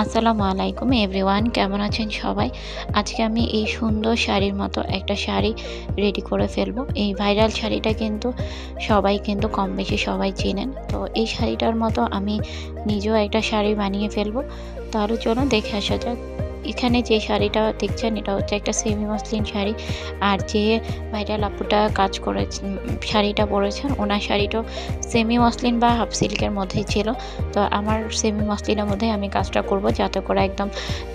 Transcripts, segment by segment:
আসসালামু আলাইকুম এভরিওয়ান, কেমন আছেন সবাই? আজকে আমি এই সুন্দর শাড়ির মতো একটা শাড়ি রেডি করে ফেলবো। এই ভাইরাল শাড়িটা কিন্তু সবাই কিন্তু কম বেশি সবাই চেনেন। তো এই শাড়িটার মতো আমি নিজেও একটা শাড়ি বানিয়ে ফেলবো। তাহলে চলুন দেখে আসা যাক। এখানে যে শাড়িটা দেখছেন এটা হচ্ছে একটা সেমি মসলিন শাড়ি। আর যে ভাইরাল আপুটা কাজ করেছেন শাড়িটা পরেছেন ওনার শাড়িটাও সেমি মসলিন বা হাফ সিল্কের মধ্যেই ছিল। তো আমার সেমি মসলিনের মধ্যে আমি কাজটা করব, যাতে করে একদম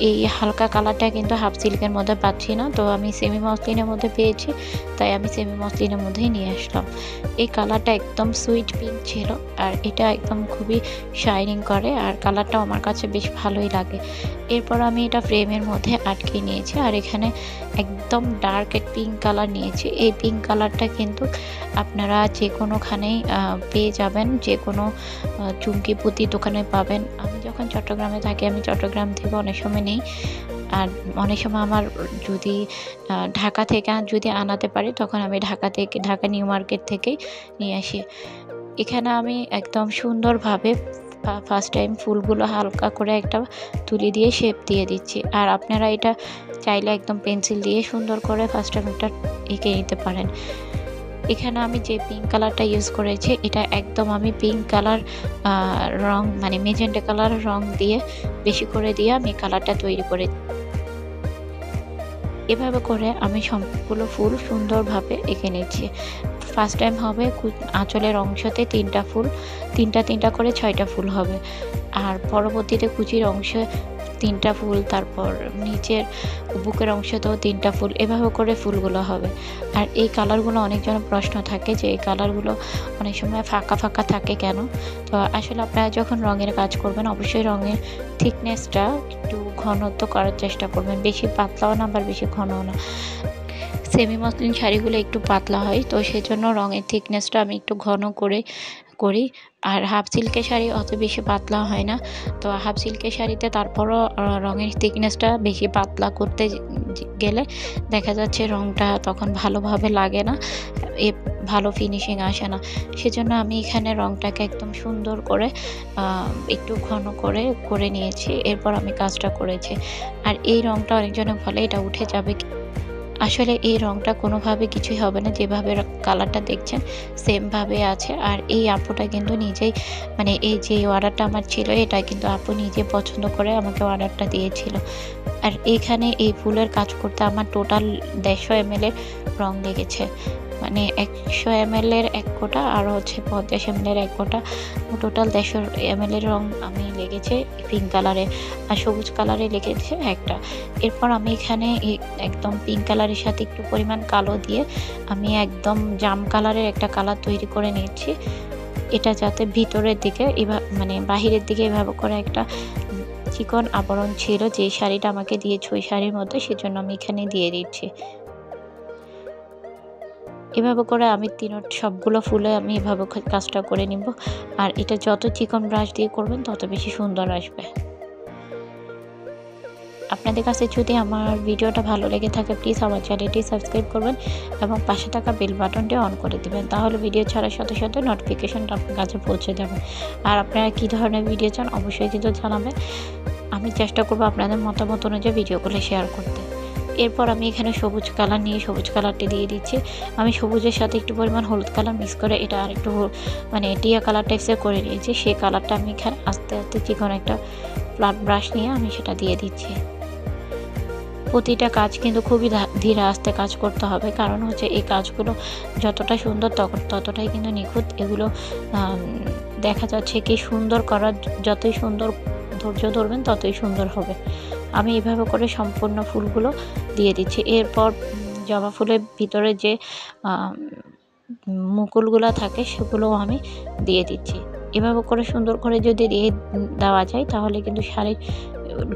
এই হালকা কালারটা কিন্তু হাফ সিল্কের মধ্যে পাচ্ছি না। তো আমি সেমি মসলিনের মধ্যে পেয়েছি, তাই আমি সেমি মসলিনের মধ্যেই নিয়ে আসলাম। এই কালারটা একদম সুইট পিঙ্ক ছিল, আর এটা একদম খুবই শাইনিং করে, আর কালারটাও আমার কাছে বেশ ভালোই লাগে। এরপর আমি এটা ফ্রেমের মধ্যে আটকে নিয়েছি, আর এখানে একদম ডার্ক এক পিঙ্ক কালার নিয়েছি। এই পিঙ্ক কালারটা কিন্তু আপনারা যে কোনোখানেই পেয়ে যাবেন, যে কোনো চুমকি পুঁতি দোকানে পাবেন। আমি যখন চট্টগ্রামে থাকি আমি চট্টগ্রাম থেকে অনেক সময় নিই, আর অনেক সময় আমার যদি ঢাকা থেকে যদি আনাতে পারি তখন আমি ঢাকা নিউ মার্কেট থেকেই নিয়ে আসি। এখানে আমি একদম সুন্দরভাবে ফার্স্ট টাইম ফুলগুলো হালকা করে একটা তুলি দিয়ে শেপ দিয়ে দিচ্ছি। আর আপনারা এটা চাইলে একদম পেন্সিল দিয়ে সুন্দর করে ফার্স্ট টাইম একটা এঁকে নিতে পারেন। এখানে আমি যে পিঙ্ক কালারটা ইউজ করেছি এটা একদম আমি পিঙ্ক কালার রং মানে মেজেন্টা কালার রং দিয়ে বেশি করে দিয়ে আমি কালারটা তৈরি করে এভাবে করে আমি সবগুলো ফুল সুন্দরভাবে এঁকে নিচ্ছি। ফার্স্ট টাইম হবে আঁচলের অংশতে তিনটা করে 6টা ফুল হবে, আর পরবর্তীতে কুচির অংশে 3টা ফুল, তারপর নিচের বুকের অংশতেও 3টা ফুল, এভাবে করে ফুলগুলো হবে। আর এই কালারগুলো অনেকজনের প্রশ্ন থাকে যে এই কালারগুলো অনেক সময় ফাঁকা ফাঁকা থাকে কেন? তো আসলে আপনারা যখন রঙের কাজ করবেন অবশ্যই রঙের থিকনেসটা একটু ঘনত্ব করার চেষ্টা করবেন, বেশি পাতলাও না আবার বেশি ঘনও না। সেমি মসলিন শাড়িগুলো একটু পাতলা হয়, তো সেজন্য রঙের থিকনেসটা আমি একটু ঘন করে করি। আর হাফ সিল্কের শাড়ি অত বেশি পাতলা হয় না, তো হাফ সিল্কের শাড়িতে তারপরও রঙের থিকনেসটা বেশি পাতলা করতে গেলে দেখা যাচ্ছে রঙটা তখন ভালোভাবে লাগে না, ভালো ফিনিশিং আসে না। সেজন্য আমি এখানে রঙটাকে একদম সুন্দর করে একটু ঘন করে নিয়েছি। এরপর আমি কাজটা করেছি। আর এই রঙটা অনেকজনে বলে এটা উঠে যাবে, আসলে এই রঙটা কোনোভাবে কিছুই হবে না, যেভাবে কালারটা দেখছেন সেমভাবে আছে। আর এই আপুটা কিন্তু নিজেই মানে এই যে অর্ডারটা আমার ছিল এটা কিন্তু আপু নিজে পছন্দ করে আমাকে অর্ডারটা দিয়েছিল। আর এইখানে এই ফুলের কাজ করতে আমার টোটাল 150 ml এর রং লেগেছে, মানে 100 ml এর 1 কোটা আর হচ্ছে 50 ml এর 1 কোটা, টোটাল 150 ml এর রং আমি লেগেছে পিঙ্ক কালারে, আর সবুজ কালারে লেগেছে একটা। এরপর আমি এখানে একদম পিঙ্ক কালারের সাথে একটু পরিমাণ কালো দিয়ে আমি একদম জাম কালারের একটা কালার তৈরি করে নিচ্ছি। এটা যাতে ভিতরের দিকে মানে বাহিরের দিকে এভাবে করে একটা চিকন আবরণ ছিল যে শাড়িটা আমাকে দিয়েছে ওই শাড়ির মধ্যে, সেজন্য আমি এখানে দিয়ে দিচ্ছি। এভাবে করে আমি সবগুলো ফুলে আমি এভাবে কাজটা করে নিব। আর এটা যত চিকন ব্রাশ দিয়ে করবেন তত বেশি সুন্দর আসবে। আপনাদের কাছে যদি আমার ভিডিওটা ভালো লেগে থাকে প্লিজ আমার চ্যানেলটি সাবস্ক্রাইব করবেন এবং পাশে থাকা বেল বাটনটি অন করে দিবেন, তাহলে ভিডিও ছাড়ার সাথে সাথে নোটিফিকেশনটা আপনার কাছে পৌঁছে যাবে। আর আপনারা কী ধরনের ভিডিও চান অবশ্যই কিন্তু জানাবেন, আমি চেষ্টা করব আপনাদের মতামত অনুযায়ী ভিডিওগুলো শেয়ার করতে। এরপর আমি এখানে সবুজ কালার নিয়ে সবুজ কালারটি দিয়ে দিচ্ছি। আমি সবুজের সাথে একটু পরিমাণ হলুদ কালার মিক্স করে এটা আরেকটু মানে টিয়া কালার টাইপসের করে নিয়েছি। সেই কালারটা আমি এখানে আস্তে আস্তে চিকন একটা ফ্ল্যাট ব্রাশ নিয়ে আমি সেটা দিয়ে দিচ্ছি। প্রতিটা কাজ কিন্তু খুবই ধীরে আস্তে কাজ করতে হবে, কারণ হচ্ছে এই কাজগুলো যতটা সুন্দর ততটাই কিন্তু নিখুঁত। এগুলো দেখা যাচ্ছে কি সুন্দর করার যতই সুন্দর ধৈর্য ধরবেন ততই সুন্দর হবে। আমি এভাবে করে সম্পূর্ণ ফুলগুলো দিয়ে দিচ্ছি। এরপর জবা ফুলের ভিতরে যে মুকুলগুলো থাকে সেগুলোও আমি দিয়ে দিচ্ছি। এভাবে করে সুন্দর করে যদি দিয়ে দেওয়া যায় তাহলে কিন্তু শাড়ির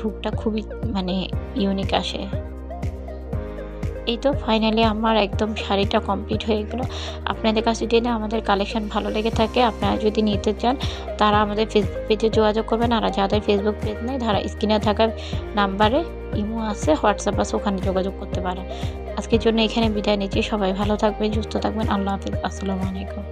লুকটা খুবই মানে ইউনিক আসে। এই তো ফাইনালি আমার একদম শাড়িটা কমপ্লিট হয়ে গেল। আপনাদের কাছে যদি আমাদের কালেকশন ভালো লেগে থাকে, আপনারা যদি নিতে চান তারা আমাদের ফেসবুক পেজে যোগাযোগ করবেন, আর যাদের ফেসবুক পেজ নেই তারা স্ক্রিনে থাকা নাম্বারে ইমো আছে, হোয়াটসঅ্যাপ আছে, ওখানে যোগাযোগ করতে পারেন। আজকের জন্য এখানে বিদায় নিচ্ছি। সবাই ভালো থাকবেন, সুস্থ থাকবেন। আল্লাহ হাফিজ। আসসালামু আলাইকুম।